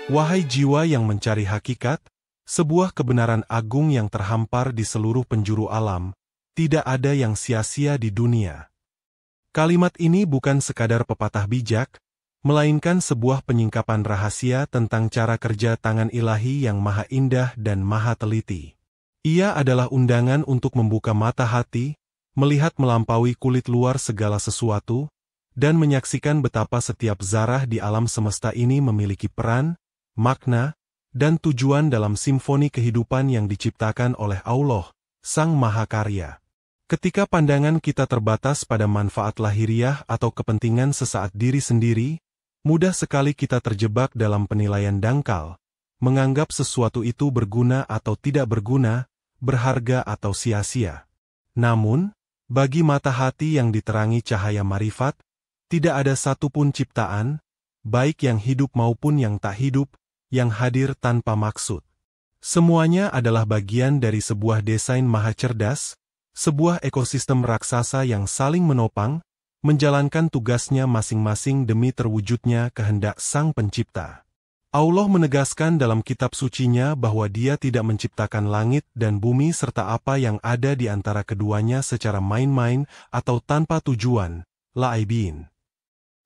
Wahai jiwa yang mencari hakikat, sebuah kebenaran agung yang terhampar di seluruh penjuru alam, tidak ada yang sia-sia di dunia. Kalimat ini bukan sekadar pepatah bijak, melainkan sebuah penyingkapan rahasia tentang cara kerja tangan ilahi yang maha indah dan maha teliti. Ia adalah undangan untuk membuka mata hati, melihat melampaui kulit luar segala sesuatu, dan menyaksikan betapa setiap zarah di alam semesta ini memiliki peran, makna, dan tujuan dalam simfoni kehidupan yang diciptakan oleh Allah, Sang Mahakarya. Ketika pandangan kita terbatas pada manfaat lahiriah atau kepentingan sesaat diri sendiri, mudah sekali kita terjebak dalam penilaian dangkal, menganggap sesuatu itu berguna atau tidak berguna, berharga atau sia-sia. Namun, bagi mata hati yang diterangi cahaya marifat, tidak ada satupun ciptaan, baik yang hidup maupun yang tak hidup, yang hadir tanpa maksud. Semuanya adalah bagian dari sebuah desain maha cerdas, sebuah ekosistem raksasa yang saling menopang, menjalankan tugasnya masing-masing demi terwujudnya kehendak Sang Pencipta. Allah menegaskan dalam kitab sucinya bahwa Dia tidak menciptakan langit dan bumi serta apa yang ada di antara keduanya secara main-main atau tanpa tujuan, la'ibin.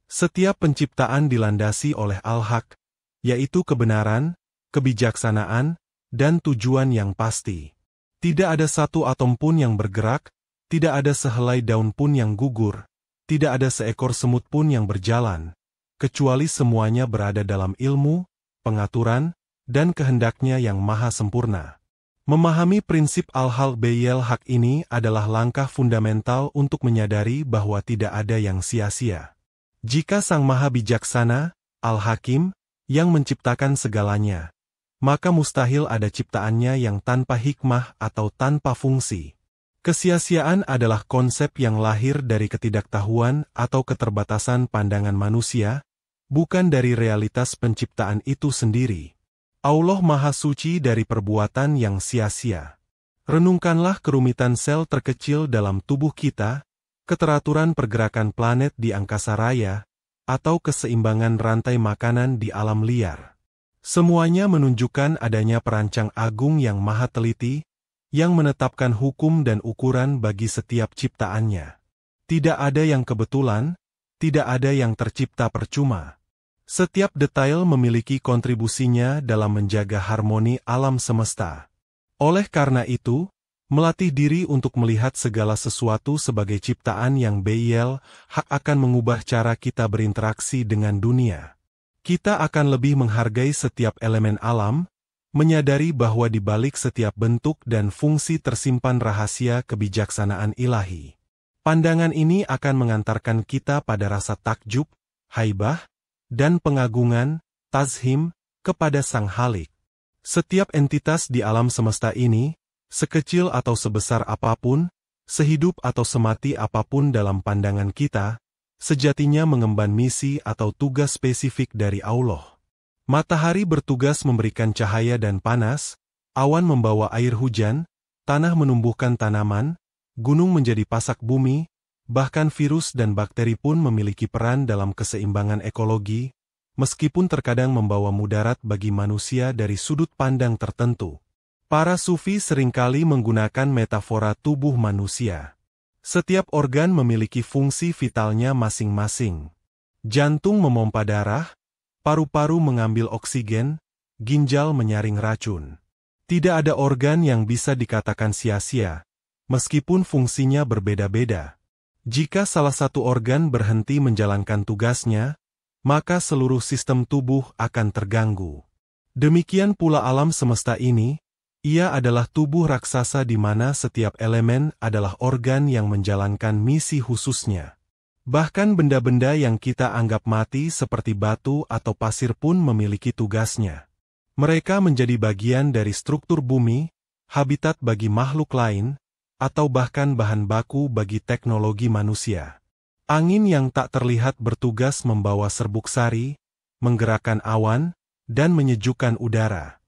Setiap penciptaan dilandasi oleh Al-Haq, yaitu kebenaran, kebijaksanaan, dan tujuan yang pasti. Tidak ada satu atom pun yang bergerak, tidak ada sehelai daun pun yang gugur, tidak ada seekor semut pun yang berjalan, kecuali semuanya berada dalam ilmu, pengaturan, dan kehendaknya yang maha sempurna. Memahami prinsip al-hal bayil hak ini adalah langkah fundamental untuk menyadari bahwa tidak ada yang sia-sia. Jika Sang Maha Bijaksana, Al-Hakim, yang menciptakan segalanya, maka mustahil ada ciptaannya yang tanpa hikmah atau tanpa fungsi. Kesia-siaan adalah konsep yang lahir dari ketidaktahuan atau keterbatasan pandangan manusia, bukan dari realitas penciptaan itu sendiri. Allah Maha Suci dari perbuatan yang sia-sia. Renungkanlah kerumitan sel terkecil dalam tubuh kita, keteraturan pergerakan planet di angkasa raya, atau keseimbangan rantai makanan di alam liar. Semuanya menunjukkan adanya perancang agung yang maha teliti, yang menetapkan hukum dan ukuran bagi setiap ciptaannya. Tidak ada yang kebetulan, tidak ada yang tercipta percuma. Setiap detail memiliki kontribusinya dalam menjaga harmoni alam semesta. Oleh karena itu, melatih diri untuk melihat segala sesuatu sebagai ciptaan yang bayil hak akan mengubah cara kita berinteraksi dengan dunia. Kita akan lebih menghargai setiap elemen alam, menyadari bahwa di balik setiap bentuk dan fungsi tersimpan rahasia kebijaksanaan ilahi. Pandangan ini akan mengantarkan kita pada rasa takjub, haibah, dan pengagungan, tazhim, kepada Sang Halik. Setiap entitas di alam semesta ini, sekecil atau sebesar apapun, sehidup atau semati apapun dalam pandangan kita, sejatinya mengemban misi atau tugas spesifik dari Allah. Matahari bertugas memberikan cahaya dan panas, awan membawa air hujan, tanah menumbuhkan tanaman, gunung menjadi pasak bumi, bahkan virus dan bakteri pun memiliki peran dalam keseimbangan ekologi, meskipun terkadang membawa mudarat bagi manusia dari sudut pandang tertentu. Para sufi seringkali menggunakan metafora tubuh manusia. Setiap organ memiliki fungsi vitalnya masing-masing. Jantung memompa darah, paru-paru mengambil oksigen, ginjal menyaring racun. Tidak ada organ yang bisa dikatakan sia-sia, meskipun fungsinya berbeda-beda. Jika salah satu organ berhenti menjalankan tugasnya, maka seluruh sistem tubuh akan terganggu. Demikian pula alam semesta ini, ia adalah tubuh raksasa di mana setiap elemen adalah organ yang menjalankan misi khususnya. Bahkan benda-benda yang kita anggap mati seperti batu atau pasir pun memiliki tugasnya. Mereka menjadi bagian dari struktur bumi, habitat bagi makhluk lain, atau bahkan bahan baku bagi teknologi manusia. Angin yang tak terlihat bertugas membawa serbuk sari, menggerakkan awan, dan menyejukkan udara.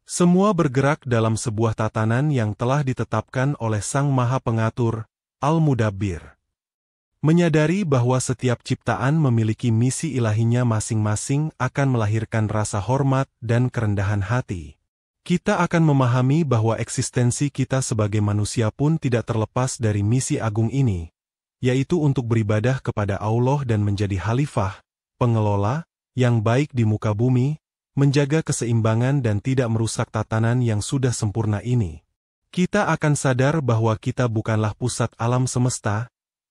Semua bergerak dalam sebuah tatanan yang telah ditetapkan oleh Sang Maha Pengatur, Al-Mudabbir. Menyadari bahwa setiap ciptaan memiliki misi ilahinya masing-masing akan melahirkan rasa hormat dan kerendahan hati. Kita akan memahami bahwa eksistensi kita sebagai manusia pun tidak terlepas dari misi agung ini, yaitu untuk beribadah kepada Allah dan menjadi khalifah, pengelola, yang baik di muka bumi, menjaga keseimbangan dan tidak merusak tatanan yang sudah sempurna ini. Kita akan sadar bahwa kita bukanlah pusat alam semesta,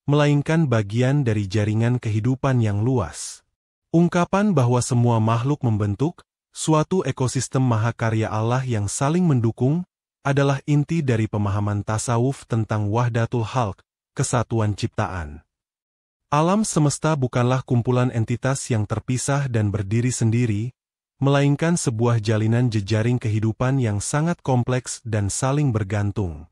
melainkan bagian dari jaringan kehidupan yang luas. Ungkapan bahwa semua makhluk membentuk suatu ekosistem mahakarya Allah yang saling mendukung adalah inti dari pemahaman tasawuf tentang wahdatul khalq, kesatuan ciptaan. Alam semesta bukanlah kumpulan entitas yang terpisah dan berdiri sendiri, melainkan sebuah jalinan jejaring kehidupan yang sangat kompleks dan saling bergantung.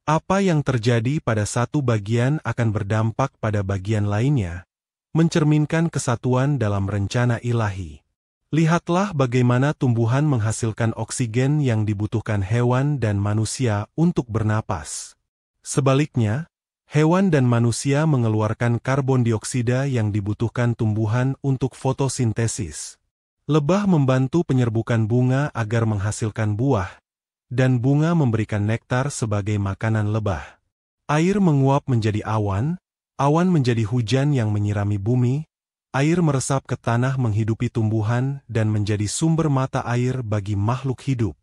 Apa yang terjadi pada satu bagian akan berdampak pada bagian lainnya, mencerminkan kesatuan dalam rencana ilahi. Lihatlah bagaimana tumbuhan menghasilkan oksigen yang dibutuhkan hewan dan manusia untuk bernapas. Sebaliknya, hewan dan manusia mengeluarkan karbon dioksida yang dibutuhkan tumbuhan untuk fotosintesis. Lebah membantu penyerbukan bunga agar menghasilkan buah, dan bunga memberikan nektar sebagai makanan lebah. Air menguap menjadi awan, awan menjadi hujan yang menyirami bumi, air meresap ke tanah menghidupi tumbuhan dan menjadi sumber mata air bagi makhluk hidup.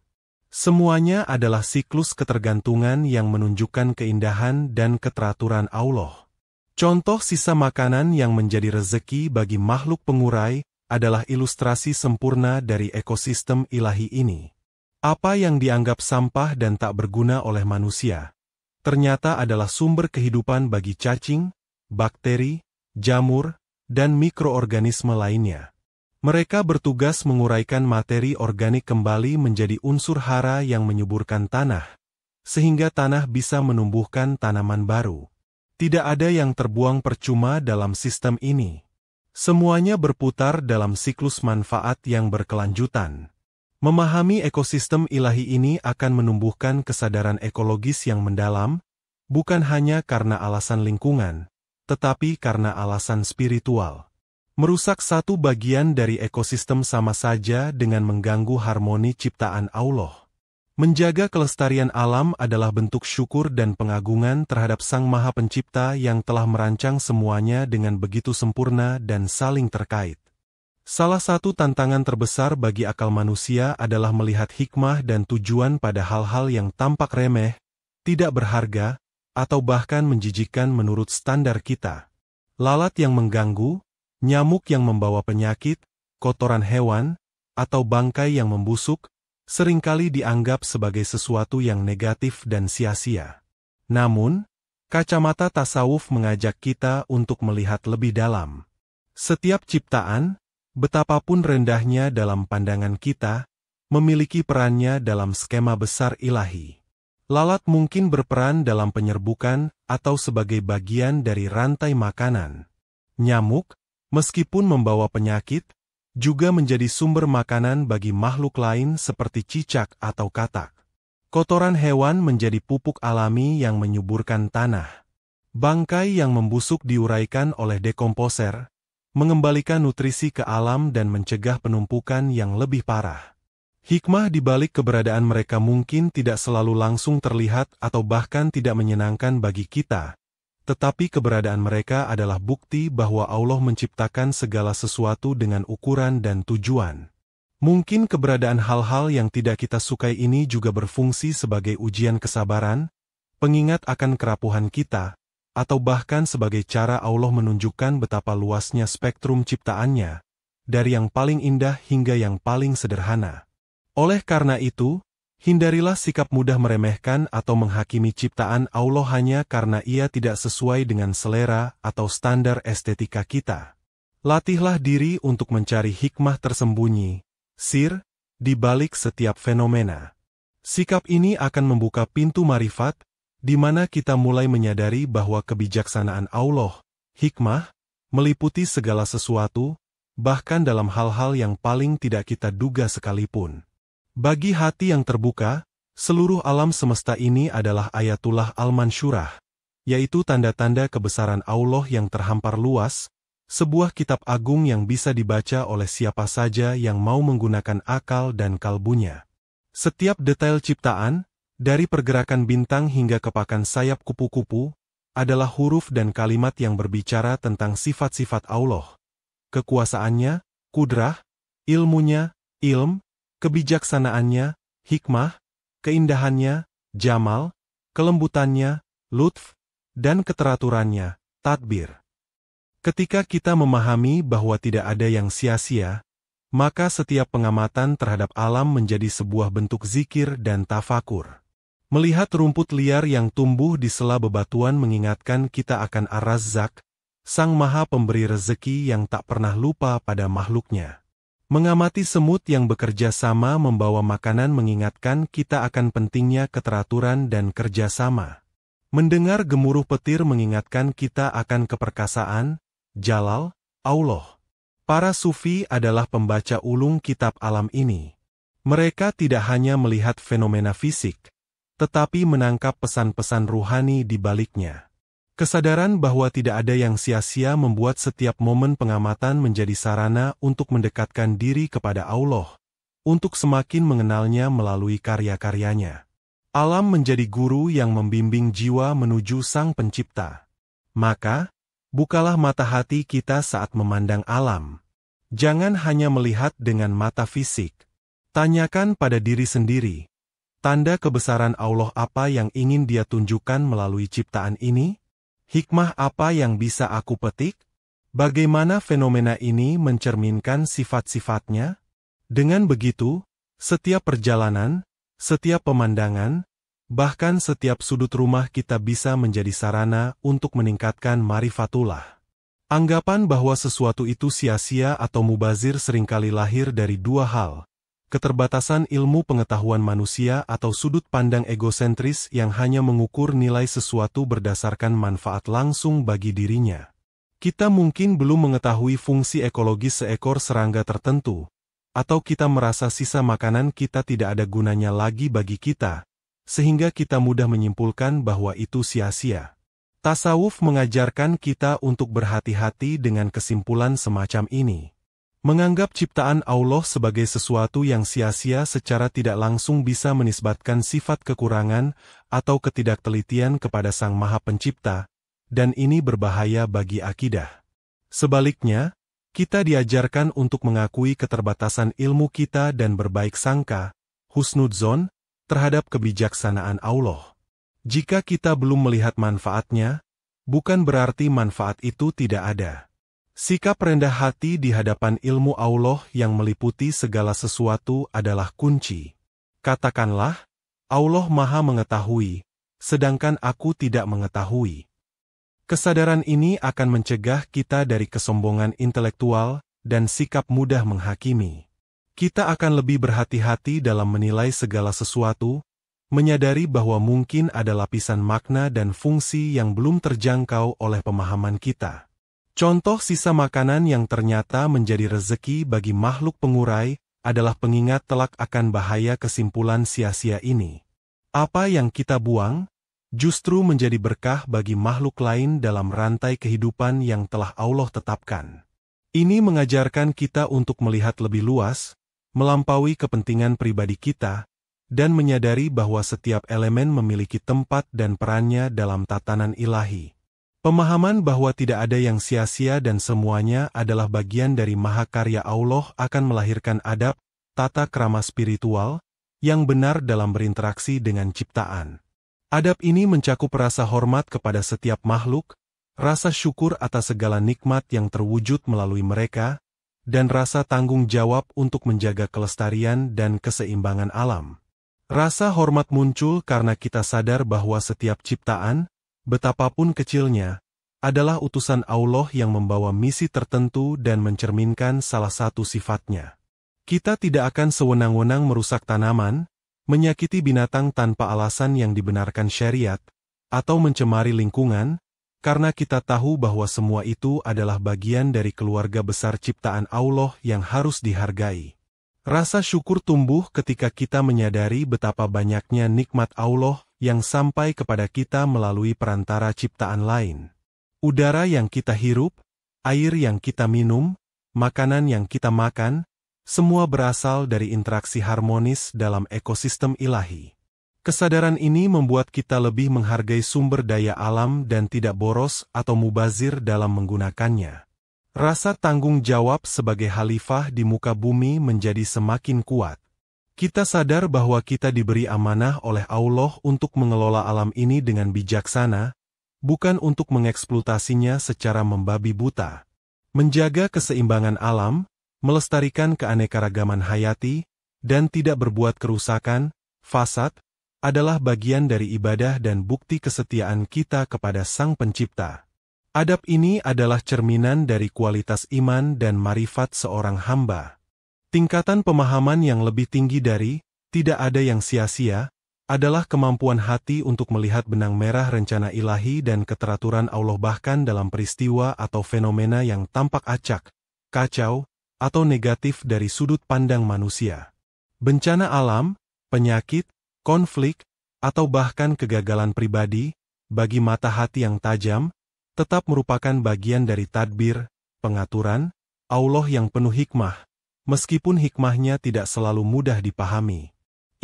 Semuanya adalah siklus ketergantungan yang menunjukkan keindahan dan keteraturan Allah. Contoh sisa makanan yang menjadi rezeki bagi makhluk pengurai adalah ilustrasi sempurna dari ekosistem ilahi ini. Apa yang dianggap sampah dan tak berguna oleh manusia, ternyata adalah sumber kehidupan bagi cacing, bakteri, jamur, dan mikroorganisme lainnya. Mereka bertugas menguraikan materi organik kembali menjadi unsur hara yang menyuburkan tanah, sehingga tanah bisa menumbuhkan tanaman baru. Tidak ada yang terbuang percuma dalam sistem ini. Semuanya berputar dalam siklus manfaat yang berkelanjutan. Memahami ekosistem ilahi ini akan menumbuhkan kesadaran ekologis yang mendalam, bukan hanya karena alasan lingkungan, tetapi karena alasan spiritual. Merusak satu bagian dari ekosistem sama saja dengan mengganggu harmoni ciptaan Allah. Menjaga kelestarian alam adalah bentuk syukur dan pengagungan terhadap Sang Maha Pencipta yang telah merancang semuanya dengan begitu sempurna dan saling terkait. Salah satu tantangan terbesar bagi akal manusia adalah melihat hikmah dan tujuan pada hal-hal yang tampak remeh, tidak berharga, atau bahkan menjijikkan menurut standar kita. Lalat yang mengganggu, nyamuk yang membawa penyakit, kotoran hewan, atau bangkai yang membusuk, seringkali dianggap sebagai sesuatu yang negatif dan sia-sia. Namun, kacamata tasawuf mengajak kita untuk melihat lebih dalam. Setiap ciptaan, betapapun rendahnya dalam pandangan kita, memiliki perannya dalam skema besar ilahi. Lalat mungkin berperan dalam penyerbukan atau sebagai bagian dari rantai makanan. Nyamuk, meskipun membawa penyakit, juga menjadi sumber makanan bagi makhluk lain seperti cicak atau katak. Kotoran hewan menjadi pupuk alami yang menyuburkan tanah. Bangkai yang membusuk diuraikan oleh dekomposer, mengembalikan nutrisi ke alam dan mencegah penumpukan yang lebih parah. Hikmah di balik keberadaan mereka mungkin tidak selalu langsung terlihat atau bahkan tidak menyenangkan bagi kita, tetapi keberadaan mereka adalah bukti bahwa Allah menciptakan segala sesuatu dengan ukuran dan tujuan. Mungkin keberadaan hal-hal yang tidak kita sukai ini juga berfungsi sebagai ujian kesabaran, pengingat akan kerapuhan kita, atau bahkan sebagai cara Allah menunjukkan betapa luasnya spektrum ciptaannya, dari yang paling indah hingga yang paling sederhana. Oleh karena itu, hindarilah sikap mudah meremehkan atau menghakimi ciptaan Allah hanya karena ia tidak sesuai dengan selera atau standar estetika kita. Latihlah diri untuk mencari hikmah tersembunyi, sir, di balik setiap fenomena. Sikap ini akan membuka pintu marifat, di mana kita mulai menyadari bahwa kebijaksanaan Allah, hikmah, meliputi segala sesuatu, bahkan dalam hal-hal yang paling tidak kita duga sekalipun. Bagi hati yang terbuka, seluruh alam semesta ini adalah ayatullah al-mansyurah, yaitu tanda-tanda kebesaran Allah yang terhampar luas, sebuah kitab agung yang bisa dibaca oleh siapa saja yang mau menggunakan akal dan kalbunya. Setiap detail ciptaan, dari pergerakan bintang hingga kepakan sayap kupu-kupu, adalah huruf dan kalimat yang berbicara tentang sifat-sifat Allah, kekuasaannya, kudrah, ilmunya, kebijaksanaannya, hikmah, keindahannya, jamal, kelembutannya, lutf, dan keteraturannya, tadbir. Ketika kita memahami bahwa tidak ada yang sia-sia, maka setiap pengamatan terhadap alam menjadi sebuah bentuk zikir dan tafakur. Melihat rumput liar yang tumbuh di sela bebatuan mengingatkan kita akan Ar-Razzaq, Sang Maha Pemberi rezeki yang tak pernah lupa pada makhluknya. Mengamati semut yang bekerja sama membawa makanan mengingatkan kita akan pentingnya keteraturan dan kerjasama. Mendengar gemuruh petir mengingatkan kita akan keperkasaan, jalal, Allah. Para sufi adalah pembaca ulung kitab alam ini. Mereka tidak hanya melihat fenomena fisik, tetapi menangkap pesan-pesan ruhani di baliknya. Kesadaran bahwa tidak ada yang sia-sia membuat setiap momen pengamatan menjadi sarana untuk mendekatkan diri kepada Allah, untuk semakin mengenalnya melalui karya-karyanya. Alam menjadi guru yang membimbing jiwa menuju Sang Pencipta. Maka, bukalah mata hati kita saat memandang alam. Jangan hanya melihat dengan mata fisik. Tanyakan pada diri sendiri, tanda kebesaran Allah apa yang ingin Dia tunjukkan melalui ciptaan ini? Hikmah apa yang bisa aku petik? Bagaimana fenomena ini mencerminkan sifat-sifatnya? Dengan begitu, setiap perjalanan, setiap pemandangan, bahkan setiap sudut rumah kita bisa menjadi sarana untuk meningkatkan marifatullah. Anggapan bahwa sesuatu itu sia-sia atau mubazir seringkali lahir dari dua hal: keterbatasan ilmu pengetahuan manusia atau sudut pandang egosentris yang hanya mengukur nilai sesuatu berdasarkan manfaat langsung bagi dirinya. Kita mungkin belum mengetahui fungsi ekologis seekor serangga tertentu, atau kita merasa sisa makanan kita tidak ada gunanya lagi bagi kita, sehingga kita mudah menyimpulkan bahwa itu sia-sia. Tasawuf mengajarkan kita untuk berhati-hati dengan kesimpulan semacam ini. Menganggap ciptaan Allah sebagai sesuatu yang sia-sia secara tidak langsung bisa menisbatkan sifat kekurangan atau ketidaktelitian kepada Sang Maha Pencipta, dan ini berbahaya bagi akidah. Sebaliknya, kita diajarkan untuk mengakui keterbatasan ilmu kita dan berbaik sangka, husnudzon, terhadap kebijaksanaan Allah. Jika kita belum melihat manfaatnya, bukan berarti manfaat itu tidak ada. Sikap rendah hati di hadapan ilmu Allah yang meliputi segala sesuatu adalah kunci. Katakanlah, Allah Maha Mengetahui, sedangkan aku tidak mengetahui. Kesadaran ini akan mencegah kita dari kesombongan intelektual dan sikap mudah menghakimi. Kita akan lebih berhati-hati dalam menilai segala sesuatu, menyadari bahwa mungkin ada lapisan makna dan fungsi yang belum terjangkau oleh pemahaman kita. Contoh sisa makanan yang ternyata menjadi rezeki bagi makhluk pengurai adalah pengingat telak akan bahaya kesimpulan sia-sia ini. Apa yang kita buang justru menjadi berkah bagi makhluk lain dalam rantai kehidupan yang telah Allah tetapkan. Ini mengajarkan kita untuk melihat lebih luas, melampaui kepentingan pribadi kita, dan menyadari bahwa setiap elemen memiliki tempat dan perannya dalam tatanan ilahi. Pemahaman bahwa tidak ada yang sia-sia dan semuanya adalah bagian dari mahakarya Allah akan melahirkan adab, tata krama spiritual, yang benar dalam berinteraksi dengan ciptaan. Adab ini mencakup rasa hormat kepada setiap makhluk, rasa syukur atas segala nikmat yang terwujud melalui mereka, dan rasa tanggung jawab untuk menjaga kelestarian dan keseimbangan alam. Rasa hormat muncul karena kita sadar bahwa setiap ciptaan, betapapun kecilnya, adalah utusan Allah yang membawa misi tertentu dan mencerminkan salah satu sifatnya. Kita tidak akan sewenang-wenang merusak tanaman, menyakiti binatang tanpa alasan yang dibenarkan syariat, atau mencemari lingkungan, karena kita tahu bahwa semua itu adalah bagian dari keluarga besar ciptaan Allah yang harus dihargai. Rasa syukur tumbuh ketika kita menyadari betapa banyaknya nikmat Allah yang sampai kepada kita melalui perantara ciptaan lain. Udara yang kita hirup, air yang kita minum, makanan yang kita makan, semua berasal dari interaksi harmonis dalam ekosistem ilahi. Kesadaran ini membuat kita lebih menghargai sumber daya alam dan tidak boros atau mubazir dalam menggunakannya. Rasa tanggung jawab sebagai khalifah di muka bumi menjadi semakin kuat. Kita sadar bahwa kita diberi amanah oleh Allah untuk mengelola alam ini dengan bijaksana, bukan untuk mengeksploitasinya secara membabi buta. Menjaga keseimbangan alam, melestarikan keanekaragaman hayati, dan tidak berbuat kerusakan, fasad, adalah bagian dari ibadah dan bukti kesetiaan kita kepada Sang Pencipta. Adab ini adalah cerminan dari kualitas iman dan marifat seorang hamba. Tingkatan pemahaman yang lebih tinggi dari tidak ada yang sia-sia adalah kemampuan hati untuk melihat benang merah rencana ilahi dan keteraturan Allah bahkan dalam peristiwa atau fenomena yang tampak acak, kacau, atau negatif dari sudut pandang manusia. Bencana alam, penyakit, konflik, atau bahkan kegagalan pribadi, bagi mata hati yang tajam, tetap merupakan bagian dari tadbir, pengaturan, Allah yang penuh hikmah, meskipun hikmahnya tidak selalu mudah dipahami.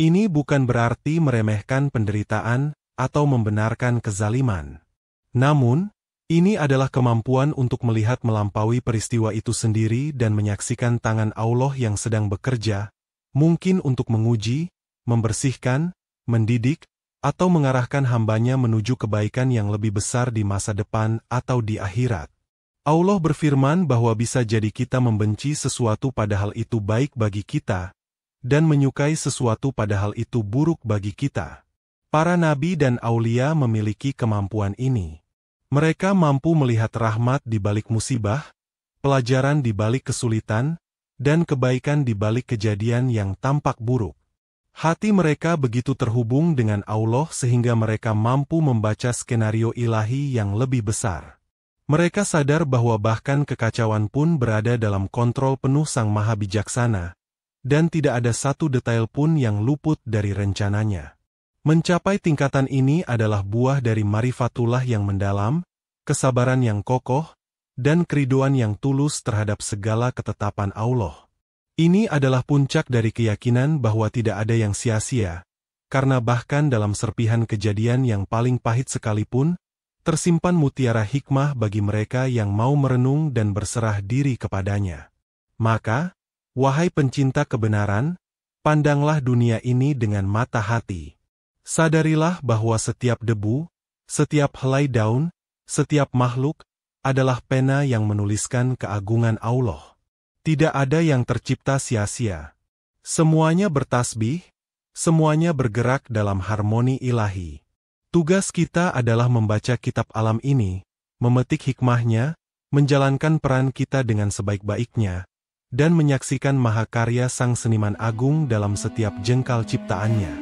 Ini bukan berarti meremehkan penderitaan atau membenarkan kezaliman. Namun, ini adalah kemampuan untuk melihat melampaui peristiwa itu sendiri dan menyaksikan tangan Allah yang sedang bekerja, mungkin untuk menguji, membersihkan, mendidik, atau mengarahkan hambanya menuju kebaikan yang lebih besar di masa depan atau di akhirat. Allah berfirman bahwa bisa jadi kita membenci sesuatu padahal itu baik bagi kita, dan menyukai sesuatu padahal itu buruk bagi kita. Para nabi dan aulia memiliki kemampuan ini. Mereka mampu melihat rahmat di balik musibah, pelajaran di balik kesulitan, dan kebaikan di balik kejadian yang tampak buruk. Hati mereka begitu terhubung dengan Allah sehingga mereka mampu membaca skenario ilahi yang lebih besar. Mereka sadar bahwa bahkan kekacauan pun berada dalam kontrol penuh Sang Maha Bijaksana, dan tidak ada satu detail pun yang luput dari rencananya. Mencapai tingkatan ini adalah buah dari marifatullah yang mendalam, kesabaran yang kokoh, dan keriduan yang tulus terhadap segala ketetapan Allah. Ini adalah puncak dari keyakinan bahwa tidak ada yang sia-sia, karena bahkan dalam serpihan kejadian yang paling pahit sekalipun, tersimpan mutiara hikmah bagi mereka yang mau merenung dan berserah diri kepadanya. Maka, wahai pencinta kebenaran, pandanglah dunia ini dengan mata hati. Sadarilah bahwa setiap debu, setiap helai daun, setiap makhluk, adalah pena yang menuliskan keagungan Allah. Tidak ada yang tercipta sia-sia. Semuanya bertasbih, semuanya bergerak dalam harmoni ilahi. Tugas kita adalah membaca kitab alam ini, memetik hikmahnya, menjalankan peran kita dengan sebaik-baiknya, dan menyaksikan mahakarya Sang Seniman Agung dalam setiap jengkal ciptaannya.